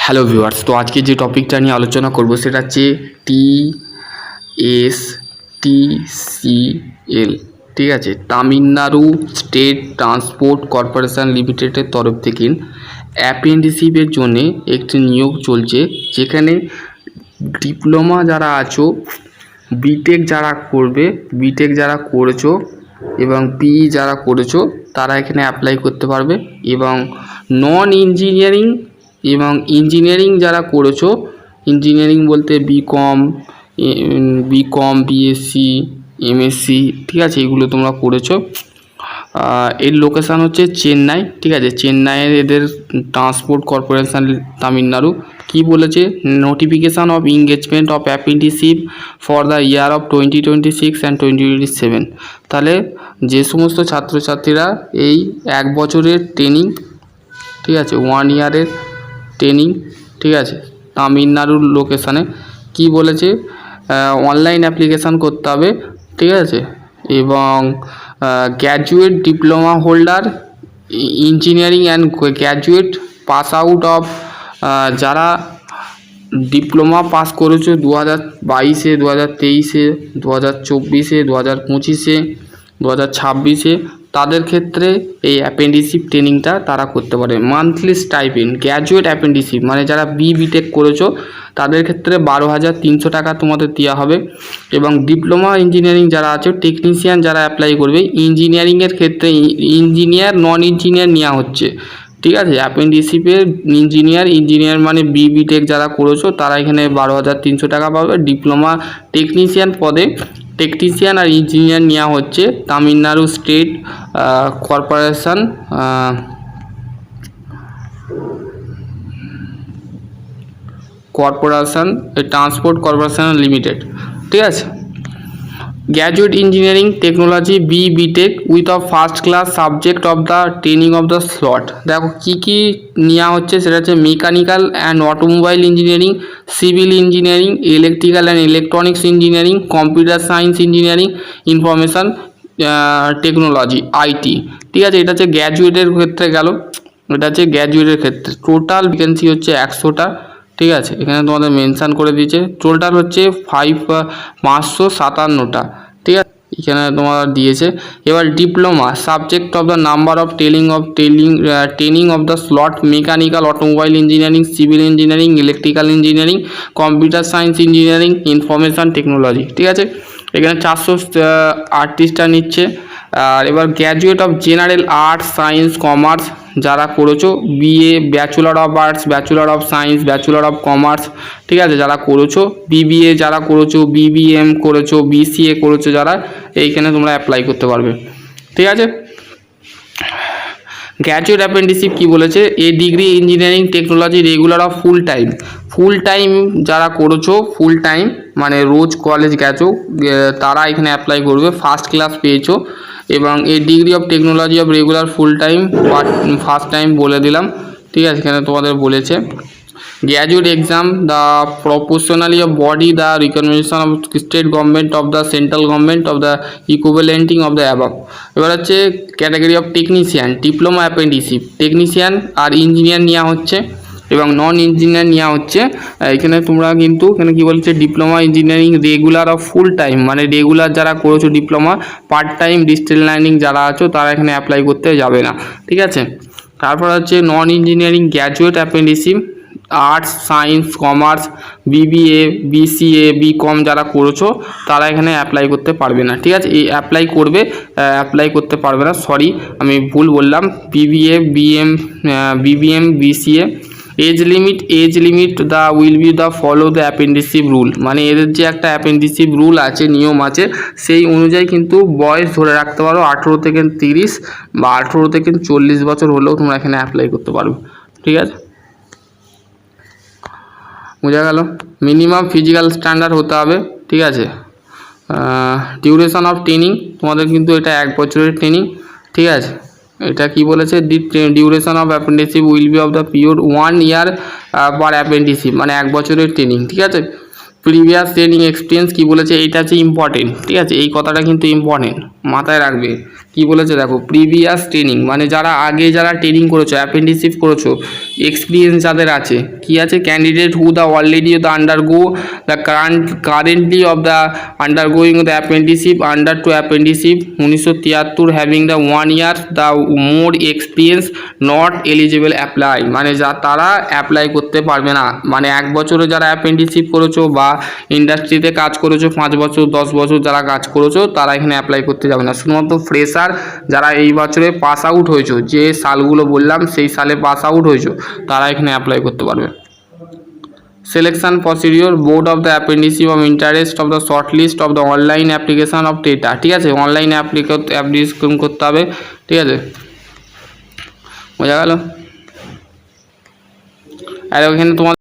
Hello viewers, তো আজকে যে টপিকটা নিয়ে আলোচনা করব সেটা হচ্ছে TSTCL, ঠিক আছে, তামিলনাড়ু স্টেট ট্রান্সপোর্ট কর্পোরেশন লিমিটেডের তরফ থেকে অ্যাপ্রেন্টিসশিপের জন্য একটি নিয়োগ চলছে, যেখানে ডিপ্লোমা যারা আছো, বিটেক যারা করবে, বিটেক যারা করেছো এবং পিই যারা করেছো তারা এখানে অ্যাপ্লাই করতে পারবে, এবং নন ইঞ্জিনিয়ারিং এবং ইঞ্জিনিয়ারিং যারা করেছো, ইঞ্জিনিয়ারিং বলতে বিকম বিএসসি এমএসসি, ঠিক আছে, এগুলো তোমরা করেছো। এর লোকেশান হচ্ছে চেন্নাই, ঠিক আছে, চেন্নাইয়ের এদের ট্রান্সপোর্ট কর্পোরেশন তামিলনাড়ু। কি বলেছে, notification of engagement of apprenticeship for the year of 2026 and 2027। তাহলে যে সমস্ত ছাত্রছাত্রীরা এই 1 বছরের ট্রেনিং, ঠিক আছে, 1 ইয়ারের ট্রেনিং, ঠিক আছে, তামিলনাড়ুর লোকেশানে, কি বলেছে, অনলাইন অ্যাপ্লিকেশান করতে হবে, ঠিক আছে, এবং graduate diploma holder engineering and graduate pass out of, যারা ডিপ্লোমা পাস করেছো 2022-এ, 2023-এ, 2024-এ, 2025-এ, 2026-এ, তাদের ক্ষেত্রে এই অ্যাপ্রেন্টিসশিপ ট্রেনিংটা তারা করতে পারে। মান্থলি স্টাইপেন্ড গ্র্যাজুয়েট অ্যাপ্রেন্টিসশিপ মানে যারা বিটেক করেছো তাদের ক্ষেত্রে 12,300 টাকা তোমাদের দেওয়া হবে। এবং ডিপ্লোমা ইঞ্জিনিয়ারিং যারা আছে, টেকনিশিয়ান যারা অ্যাপ্লাই করবে, ইঞ্জিনিয়ারিংয়ের ক্ষেত্রে ইঞ্জিনিয়ার নন ইঞ্জিনিয়ার নেওয়া হচ্ছে, ঠিক আছে। অ্যাপ্রেন্টিসশিপে ইঞ্জিনিয়ার মানে বিটেক যারা করেছো তারা এখানে 12,300 টাকা পাবে। ডিপ্লোমা টেকনিশিয়ান পদে টেকনিশিয়ান আর ইঞ্জিনিয়ার নেওয়া হচ্ছে Tamil Nadu state corporation transport corporation limited, ঠিক আছে। Graduate engineering technology BTech with of first class subject of the training of the slot. দেখো কী কী নেওয়া হচ্ছে, সেটা হচ্ছে mechanical and automobile engineering, civil engineering, electrical and electronics engineering, computer science engineering, information technology IT, ঠিক আছে। এটা হচ্ছে গ্র্যাজুয়েটের ক্ষেত্রে গেল, এটা হচ্ছে গ্র্যাজুয়েটের ক্ষেত্রে। টোটাল ভ্যাকেন্সি হচ্ছে 100টা, ঠিক আছে, এখানে তোমাদের মেনশান করে দিয়েছে। টোটাল হচ্ছে 557টা, ঠিক আছে, এখানে তোমার দিয়েছে। এবার diploma subject of the number of training of the slot, mechanical automobile engineering, civil engineering, electrical engineering, computer science engineering, information technology, ঠিক আছে। এখানে 438টা নিচ্ছে। আর এবার graduate of general arts, science, commerce যারা করেছো, BA, bachelor of arts, bachelor of science, bachelor of commerce, ঠিক আছে, যারা করেছো, বিবিএ যারা করেছো, বিবিএম করেছো, বিসিএ করেছো, যারা এইখানে তোমরা অ্যাপ্লাই করতে পারবে, ঠিক আছে। গ্র্যাজুয়েট অ্যাপ্রেন্টিসশিপ কী বলেছে, a degree engineering technology regular of full time যারা করেছো, ফুল টাইম মানে রোজ কলেজ গেছো, তারা এখানে অ্যাপ্লাই করবে। ফার্স্ট ক্লাস পেয়েছো এবং এই degree of technology of regular full time first time বলে দিলাম, ঠিক আছে, এখানে তোমাদের বলেছে। Graduate exam the proportionally of body the recognition of state government of the central government of the equivalent of the above. এবার হচ্ছে category of technician, diploma apprenticeship, technician আর ইঞ্জিনিয়ার নেওয়া হচ্ছে এবং নন ইঞ্জিনিয়ার নেওয়া হচ্ছে। এখানে তোমরা কিন্তু এখানে কী বলছে, diploma engineering regular of full time মানে রেগুলার যারা করেছো diploma, part time distance learning যারা আছো তারা এখানে অ্যাপ্লাই করতে যাবে না, ঠিক আছে। তারপর হচ্ছে non engineering graduate apprenticeship, arts, science, commerce, BBA, BCA, BCom যারা করেছো তারা এখানে অ্যাপ্লাই করতে পারবে না, ঠিক আছে। এই অ্যাপ্লাই করতে পারবে না, সরি আমি ভুল বললাম, BBM, BCA. Age limit the will be the follow the apprenticeship rule, মানে এদের যে একটা অ্যাপ্রেন্টিসশিপ রুল আছে, নিয়ম আছে, সেই অনুযায়ী কিন্তু বয়স ধরে রাখতে পারো 18 থেকে 30 বা 18 থেকে 40 বছর হলেও তোমরা এখানে অ্যাপ্লাই করতে পারবে, ঠিক আছে, বোঝা গেল। মিনিমাম ফিজিক্যাল স্ট্যান্ডার্ড হতে হবে, ঠিক আছে। ডিউরেশন অফ ট্রেনিং তোমাদের কিন্তু এটা 1 বছরের ট্রেনিং, ঠিক আছে। এটা কি বলেছে, duration of apprenticeship will be of the period 1 year per apprenticeship, মানে 1 বছরের ট্রেনিং, ঠিক আছে। প্রিভিয়াস ট্রেনিং এক্সপিরিয়েন্স কী বলেছে, এইটা হচ্ছে ইম্পর্টেন্ট, ঠিক আছে, এই কথাটা কিন্তু ইম্পর্টেন্ট, মাথায় রাখবে। কি বলেছে দেখো, প্রিভিয়াস ট্রেনিং মানে যারা আগে যারা ট্রেনিং করেছো, অ্যাপ্রেন্টিসশিপ করেছো, এক্সপিরিয়েন্স যাদের আছে, কি আছে, candidate who the already the undergo the currently of the undergoing the apprenticeship under to apprenticeship 1973 having the 1 year the more experience not eligible apply, মানে তারা অ্যাপ্লাই করতে পারবে না। মানে 1 বছরে যারা অ্যাপ্রেন্টিসশিপ করেছো বা ইন্ডাস্ট্রিতে কাজ করেছো 5 বছর 10 বছর যারা কাজ করেছো তারা এখানে অ্যাপ্লাই করতে যাবে না। শুধুমাত্র ফ্রেশার যারা এই বছরে পাস আউট হয়েছো, যে সালগুলো বললাম সেই সালে পাস আউট হয়েছো, তারা এখানে অ্যাপ্লাই করতে পারবে। Selection procedure, board of the apprenticeship of interest of the short list of the online application of data, ঠিক আছে, অনলাইন অ্যাপ্লিকেশন করতে হবে, ঠিক আছে, বোঝা গেল। আর ওখানে তোমার